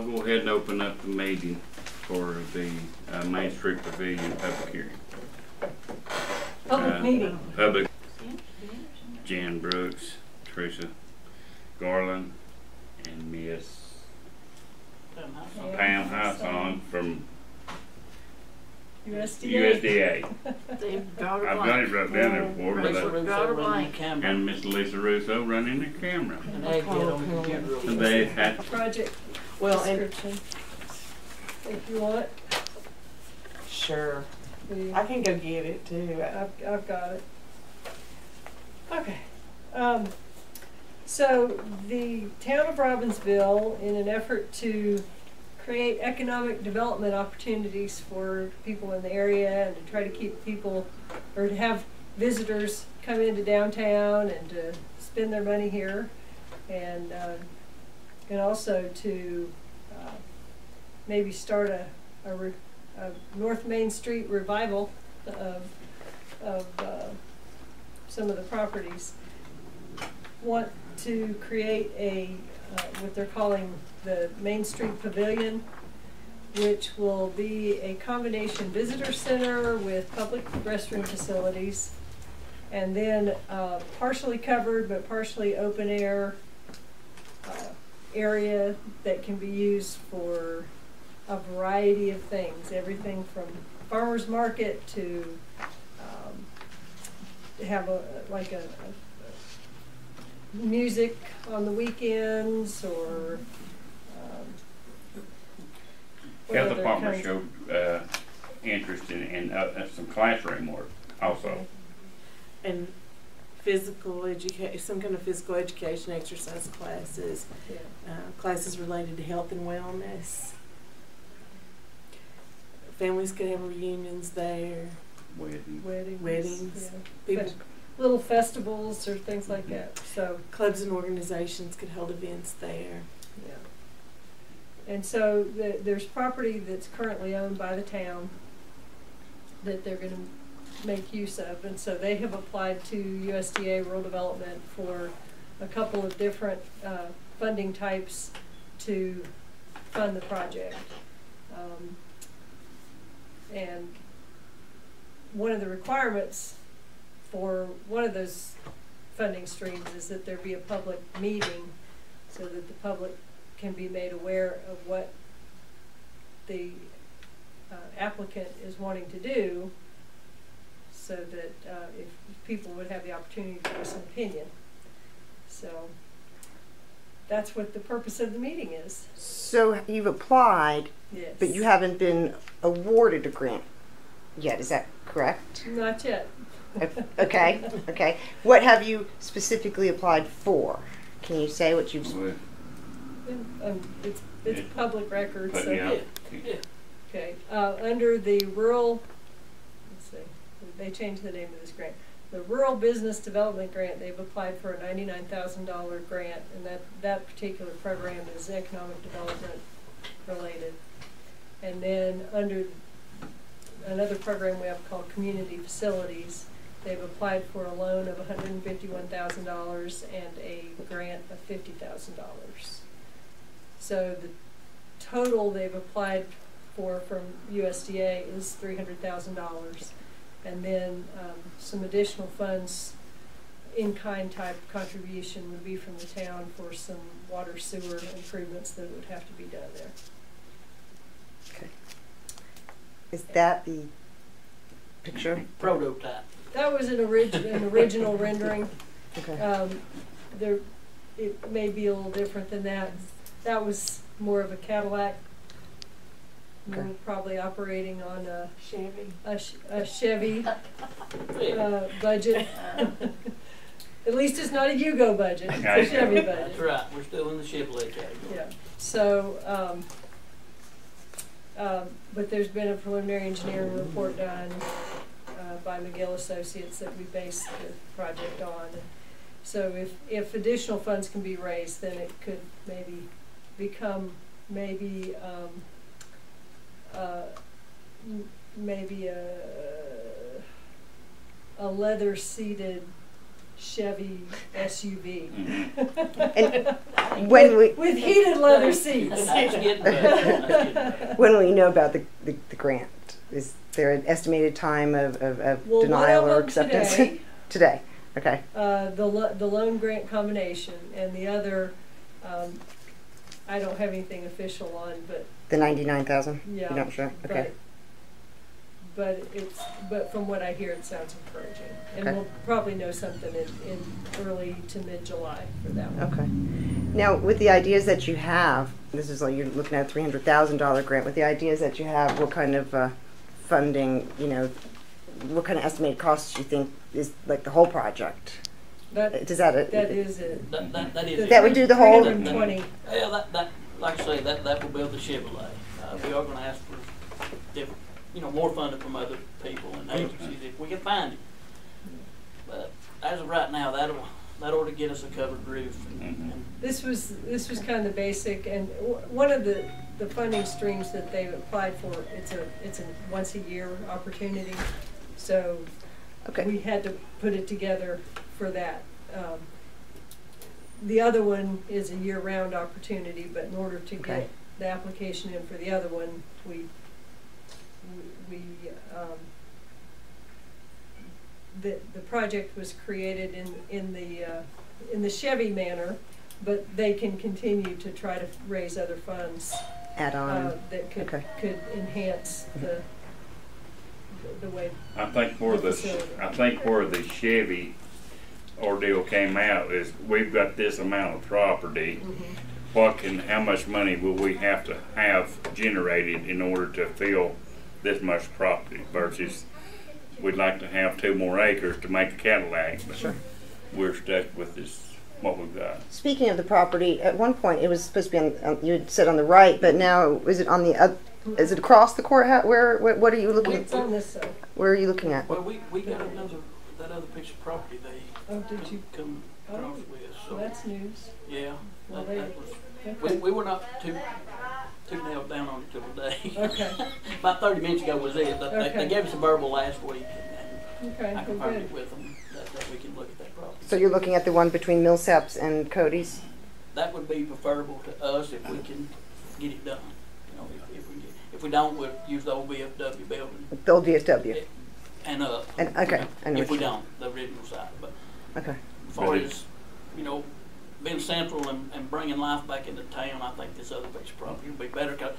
I'll go ahead and open up the meeting for the Main Street Pavilion public hearing. Public meeting. Public. Jan Brooks, Teresa Garland, and Miss Pam Hawthorne from USDA. I've got it right down there for her. And Miss Lisa Russo running the camera. And they had project description. If you want. Sure. I can go get it too. I've got it. Okay. So the town of Robbinsville, in an effort to create economic development opportunities for people in the area and to try to keep people, or to have visitors come into downtown and to spend their money here, and also to maybe start a North Main Street revival of some of the properties, want to create a what they're calling the Main Street Pavilion, which will be a combination visitor center with public restroom facilities, and then partially covered but partially open air area that can be used for a variety of things, everything from farmers market to have like a music on the weekends, or Health Department showed interest in some classroom work also. Okay. And physical education, some kind of physical education exercise classes, classes related to health and wellness. Families could have reunions there. Weddings. Yeah. Little festivals or things like that. So clubs and organizations could hold events there. Yeah. And so there's property that's currently owned by the town that they're going to make use of, and so they have applied to USDA Rural Development for a couple of different funding types to fund the project. And one of the requirements for one of those funding streams is that there be a public meeting so that the public can be made aware of what the applicant is wanting to do, so that if people would have the opportunity to voice an opinion. So that's what the purpose of the meeting is. So you've applied, yes, but you haven't been awarded a grant yet, is that correct? Not yet. Okay, okay. What have you specifically applied for? Can you say what you've... It's public record. But so yeah. Okay. Under the rural, let's see, they changed the name of this grant. The Rural Business Development Grant, they've applied for a $99,000 grant, and that particular program is economic development related. And then under another program we have called Community Facilities, they've applied for a loan of $151,000 and a grant of $50,000. So the total they've applied for from USDA is $300,000, and then some additional funds, in-kind type contribution, would be from the town for some water sewer improvements that would have to be done there. Okay. Is that the picture? Prototype. That was an original rendering. Okay. It may be a little different than that. That was more of a Cadillac. Okay. We're probably operating on a Chevy budget. At least it's not a Yugo budget. It's a Chevy budget. That's right. We're still in the Chevrolet category. Yeah. So, but there's been a preliminary engineering report done by McGill Associates that we based the project on. So if additional funds can be raised, then it could maybe become maybe a leather seated Chevy SUV. And when we with heated leather seats. That's getting better. when will you know about the grant? Is there an estimated time of Well, denial one of or them acceptance? today. Today. Okay. The loan grant combination, and the other, I don't have anything official on, but The 99,000. yeah, You're not sure. Okay. But from what I hear, it sounds encouraging, and Okay. we'll probably know something in early to mid-July for that one. Okay. Now, with the ideas that you have, this is like you're looking at a $300,000 grant. With the ideas that you have, what kind of funding? You know, what kind of estimated costs do you think is like the whole project? That is it. That is it. That is it. That would do the whole. 320. Yeah, that like I say, that will build the Chevrolet. We are going to ask for different, more funding from other people and agencies if we can find it. But as of right now, that ought to get us a covered roof. And This was kind of the basic, and one of the funding streams that they applied for. It's a once a year opportunity, so we had to put it together for that. The other one is a year-round opportunity, but in order to get the application in for the other one, the project was created in the Chevy manner, but they can continue to try to raise other funds Add on. that could enhance the way. I think where the Chevy ordeal came out is we've got this amount of property. How much money will we have to have generated in order to fill this much property versus we'd like to have 2 more acres to make a Cadillac, but we're stuck with what we've got. Speaking of the property, at one point it was supposed to be on you had said on the right, but now is it on the is it across the courthouse? What are you looking at? It's on this side. Where are you looking at? well, we got that other piece of property they Did you? come across with. So Well, that's news. yeah, Well, that was. We were not too nailed down on it till today. Okay. About 30 minutes ago was it. They gave us a verbal last week, and Okay. I Well, confirmed good. it with them that we can look at that property. So you're looking at the one between Millsaps and Cody's? That would be preferable to us if we can get it done. If we don't, we'll use the old VFW building The old DSW. and up. And okay. If we don't, the original side. But Okay. as far as being central and bringing life back into town, I think this other piece of property will be better because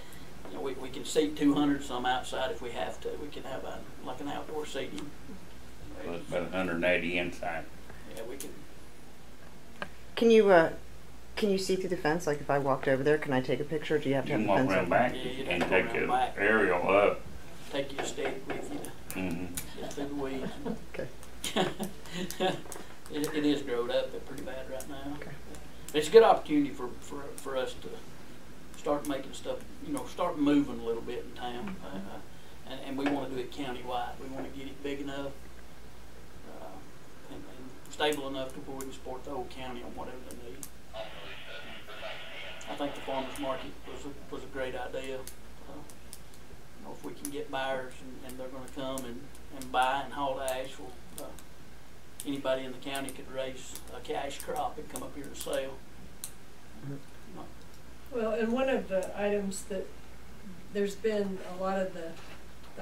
we can seat 200 some outside if we have to. We can have like an outdoor seating. So it's about 180 inside. Yeah, we can. Can you see through the fence? Like if I walked over there, can I take a picture? Or do you have to You have can the walk fence around up? back Yeah, you'd have and to go take around the back. aerial up. Take your stick with you just through the weeds. Okay. It is growed up pretty bad right now. Okay. It's a good opportunity for us to start making stuff, start moving a little bit in town. And we want to do it countywide. We want to get it big enough and stable enough to where we can support the whole county on whatever they need. I think the farmers market was a great idea. If we can get buyers and they're going to come and buy and haul the asphalt, anybody in the county could raise a cash crop and come up here to sell. Well, and one of the items that there's been a lot of the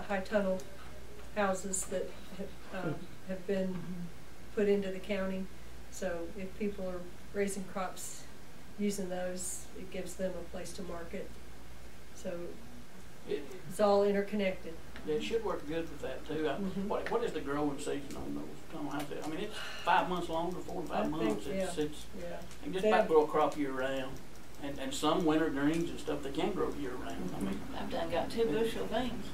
high tunnel houses that have been put into the county. So if people are raising crops using those, it gives them a place to market. So it's all interconnected. Yeah, it should work good with that too. What is the growing season on those tunnel houses? I mean, it's 5 months longer, 4 to 5 months. It's yeah. and just about grow a crop year round. And some winter greens and stuff they can grow year round. I mean, I've done got 2 bushel beans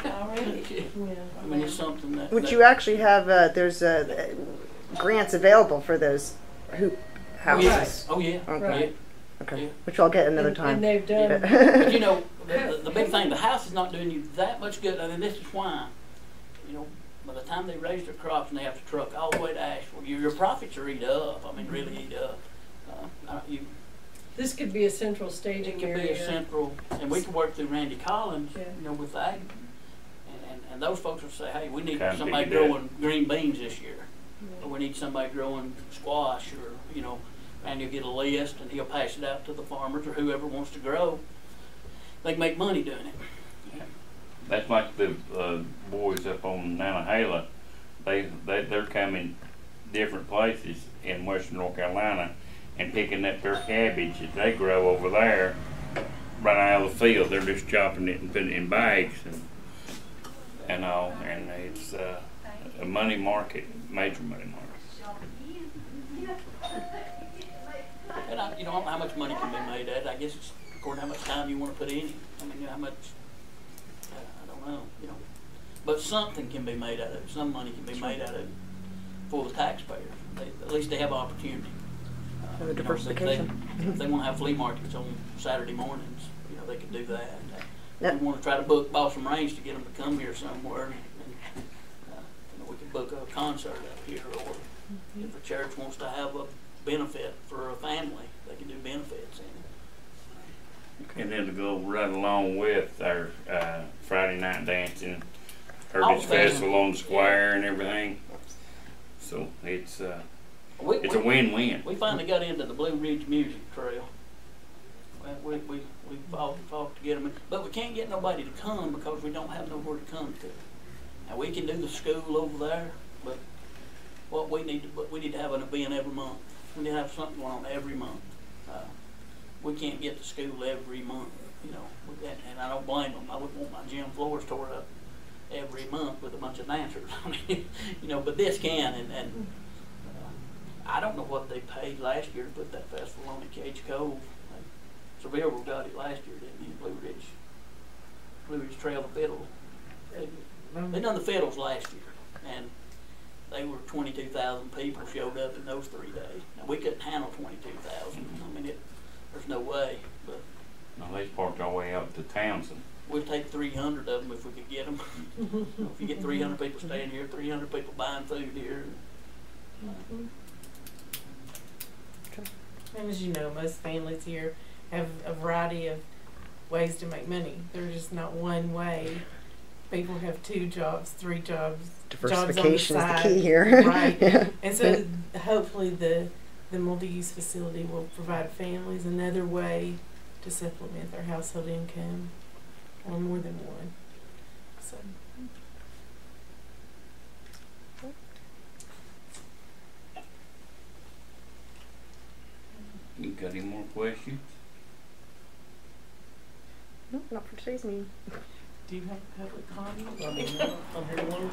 already. Yeah. I mean, it's something that. Would you actually have there's grants available for those hoop houses? Oh yeah. Okay. Right. Okay. Yeah. Which I'll get another And time. they've done. But the big thing, the house is not doing you that much good. I mean, this is why, by the time they raise their crops and they have to truck all the way to Asheville, your profits are eat up. I mean, really eat up. This could be a central staging It could area. be a central, and we could work through Randy Collins, with that. And those folks will say, hey, we need Time to somebody get that. growing green beans this year. Or we need somebody growing squash, or, you know, and he'll get a list and he'll pass it out to the farmers or whoever wants to grow. They can make money doing it. That's like the boys up on Nantahala. They're coming different places in western North Carolina and picking up their cabbage that they grow over there right out of the field. They're just chopping it and putting it in bags and all, and it's a money market, major money market. And I don't know how much money can be made at it. I guess it's according to how much time you want to put in it. I mean, you know, how much, I don't know, you know. But something can be made out of it. Some money can be made out of it for the taxpayers. At least they have opportunity. The diversification. If they want to have flea markets on Saturday mornings, you know, they can do that. Yep. We want to try to book Balsam Range to get them to come here somewhere. And you know, we can book a concert up here, or if the church wants to have a benefit for a family, they can do benefits in it. And then to go right along with our Friday night dancing, All Heritage family. Festival on the square and everything. So it's a win-win. We finally got into the Blue Ridge Music Trail. We fought to get them, but we can't get nobody to come because we don't have nowhere to come to. Now we can do the school over there, but what we need to have an event every month. We need to have something going on every month. We can't get to school every month, you know, and I don't blame them. I wouldn't want my gym floors tore up every month with a bunch of dancers. I mean, you know, but this can, and I don't know what they paid last year to put that festival on at Cage Cove. Seville got it last year, didn't he? Blue Ridge Trail of Fiddle. They done the fiddles last year, and they were 22,000 people showed up in those 3 days. Now we couldn't handle 22,000. I mean, there's no way. But Now they parked our way up to Townsend. we'd take 300 of them if we could get them. If you get 300 people staying here, 300 people buying food here. And as you know, most families here have a variety of ways to make money. There's just not one way. People have 2 jobs, 3 jobs. Diversification is jobs on the the key side. here. Right. Yeah. And so hopefully the multi-use facility will provide families another way to supplement their household income, or more than one. So. You got any more questions? Nope, not for today's meeting. Do you have public comment? I mean, I'm here to learn.